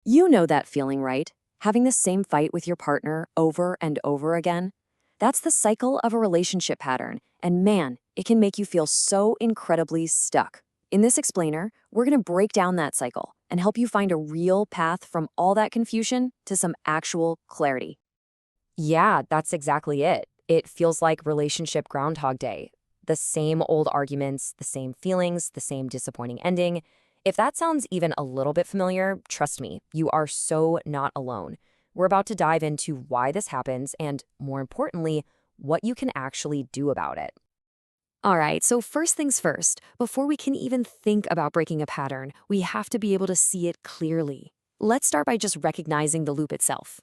You know that feeling, right? Having the same fight with your partner over and over again? That's the cycle of a relationship pattern, and man, it can make you feel so incredibly stuck. In this explainer, we're going to break down that cycle and help you find a real path from all that confusion to some actual clarity. Yeah, that's exactly it. It feels like relationship Groundhog Day. The same old arguments, the same feelings, the same disappointing ending. If that sounds even a little bit familiar, trust me, you are so not alone. We're about to dive into why this happens and, more importantly, what you can actually do about it. All right, so first things first, before we can even think about breaking a pattern, we have to be able to see it clearly. Let's start by just recognizing the loop itself.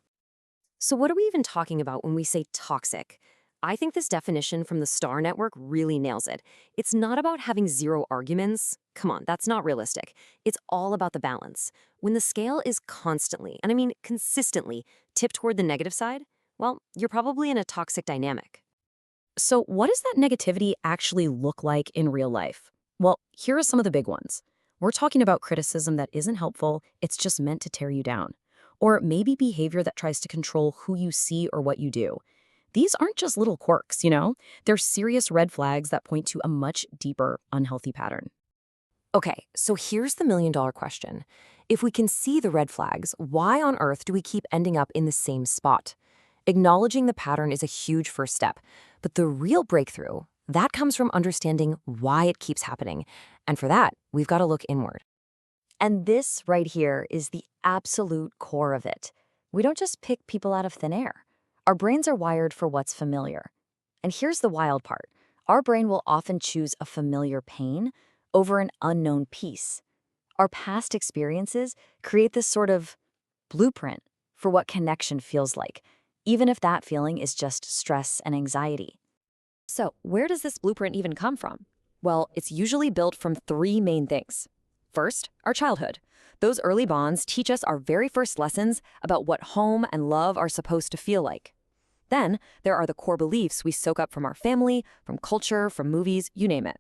So, what are we even talking about when we say toxic? I think this definition from the Star Network really nails it. It's not about having zero arguments. Come on, that's not realistic. It's all about the balance. When the scale is constantly, and I mean consistently, tipped toward the negative side, well, you're probably in a toxic dynamic. So, what does that negativity actually look like in real life? Well, here are some of the big ones. We're talking about criticism that isn't helpful, it's just meant to tear you down. Or maybe behavior that tries to control who you see or what you do. These aren't just little quirks, They're serious red flags that point to a much deeper, unhealthy pattern. Okay, so here's the million-dollar question. If we can see the red flags, why on earth do we keep ending up in the same spot? Acknowledging the pattern is a huge first step, but the real breakthrough, that comes from understanding why it keeps happening. And for that, we've got to look inward. And this right here is the absolute core of it. We don't just pick people out of thin air. Our brains are wired for what's familiar. And here's the wild part. Our brain will often choose a familiar pain over an unknown peace. Our past experiences create this sort of blueprint for what connection feels like, even if that feeling is just stress and anxiety. So, where does this blueprint even come from? Well, it's usually built from three main things. First, our childhood. Those early bonds teach us our very first lessons about what home and love are supposed to feel like. Then, there are the core beliefs we soak up from our family, from culture, from movies, you name it.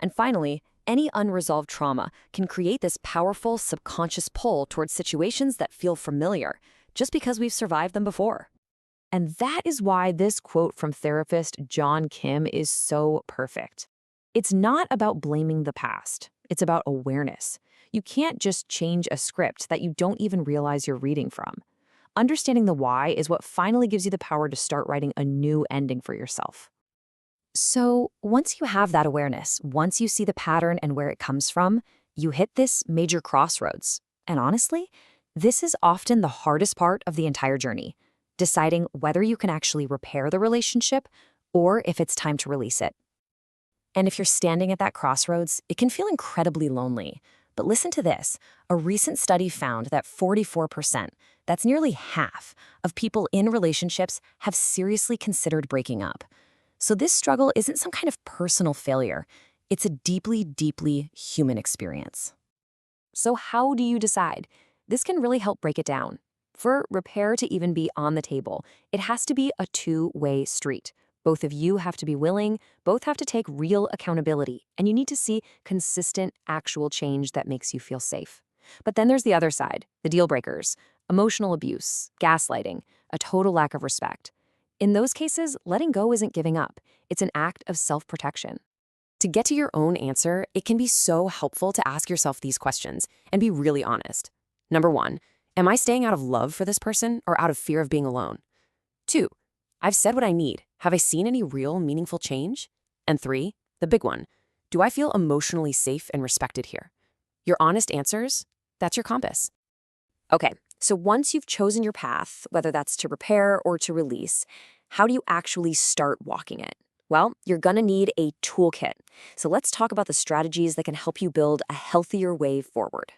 And finally, any unresolved trauma can create this powerful subconscious pull towards situations that feel familiar, just because we've survived them before. And that is why this quote from therapist John Kim is so perfect. It's not about blaming the past, it's about awareness. You can't just change a script that you don't even realize you're reading from. Understanding the why is what finally gives you the power to start writing a new ending for yourself. So, once you have that awareness, once you see the pattern and where it comes from, you hit this major crossroads. And honestly, this is often the hardest part of the entire journey, deciding whether you can actually repair the relationship or if it's time to release it. And if you're standing at that crossroads, it can feel incredibly lonely. But listen to this. A recent study found that 44%, that's nearly half, of people in relationships have seriously considered breaking up. So this struggle isn't some kind of personal failure. It's a deeply, deeply human experience. So how do you decide? This can really help break it down. For repair to even be on the table, it has to be a two-way street. Both of you have to be willing, both have to take real accountability, and you need to see consistent, actual change that makes you feel safe. But then there's the other side, the deal breakers, emotional abuse, gaslighting, a total lack of respect. In those cases, letting go isn't giving up. It's an act of self-protection. To get to your own answer, it can be so helpful to ask yourself these questions and be really honest. Number one, am I staying out of love for this person or out of fear of being alone? Two, I've said what I need. Have I seen any real, meaningful change? And three, the big one, do I feel emotionally safe and respected here? Your honest answers, that's your compass. Okay, so once you've chosen your path, whether that's to repair or to release, how do you actually start walking it? Well, you're gonna need a toolkit. So let's talk about the strategies that can help you build a healthier way forward.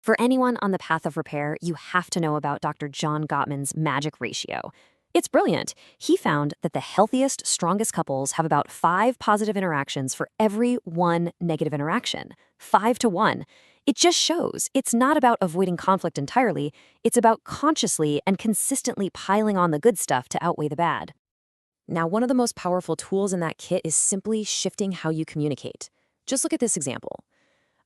For anyone on the path of repair, you have to know about Dr. John Gottman's magic ratio. It's brilliant. He found that the healthiest, strongest couples have about 5 positive interactions for every 1 negative interaction. 5 to 1. It just shows it's not about avoiding conflict entirely, it's about consciously and consistently piling on the good stuff to outweigh the bad. Now, one of the most powerful tools in that kit is simply shifting how you communicate. Just look at this example.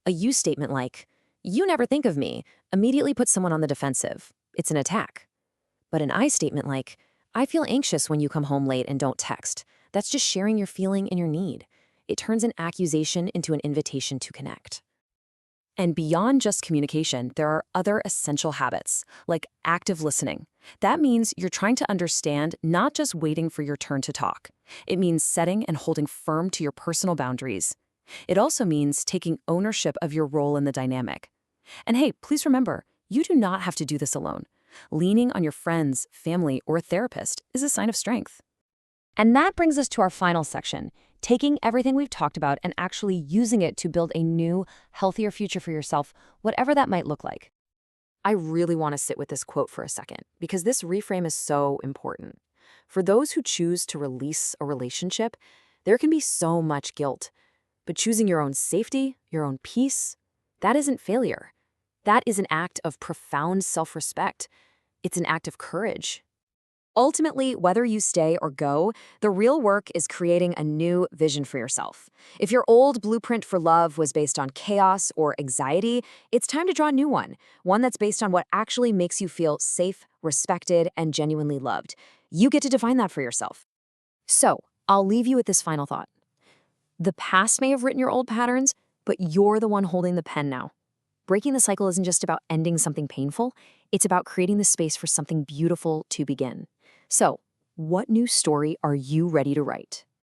A you statement like, "You never think of me," immediately puts someone on the defensive. It's an attack. But an I statement like, I feel anxious when you come home late and don't text, that's just sharing your feeling and your need. It turns an accusation into an invitation to connect. And beyond just communication, there are other essential habits, like active listening. That means you're trying to understand, not just waiting for your turn to talk. It means setting and holding firm to your personal boundaries. It also means taking ownership of your role in the dynamic. And hey, please remember, you do not have to do this alone. Leaning on your friends, family, or a therapist is a sign of strength. And that brings us to our final section, taking everything we've talked about and actually using it to build a new, healthier future for yourself, whatever that might look like. I really want to sit with this quote for a second, because this reframe is so important. For those who choose to release a relationship, there can be so much guilt. But choosing your own safety, your own peace, that isn't failure. That is an act of profound self-respect. It's an act of courage. Ultimately, whether you stay or go, the real work is creating a new vision for yourself. If your old blueprint for love was based on chaos or anxiety, it's time to draw a new one that's based on what actually makes you feel safe, respected, and genuinely loved. You get to define that for yourself. So, I'll leave you with this final thought. The past may have written your old patterns, but you're the one holding the pen now. Breaking the cycle isn't just about ending something painful, it's about creating the space for something beautiful to begin. So, what new story are you ready to write?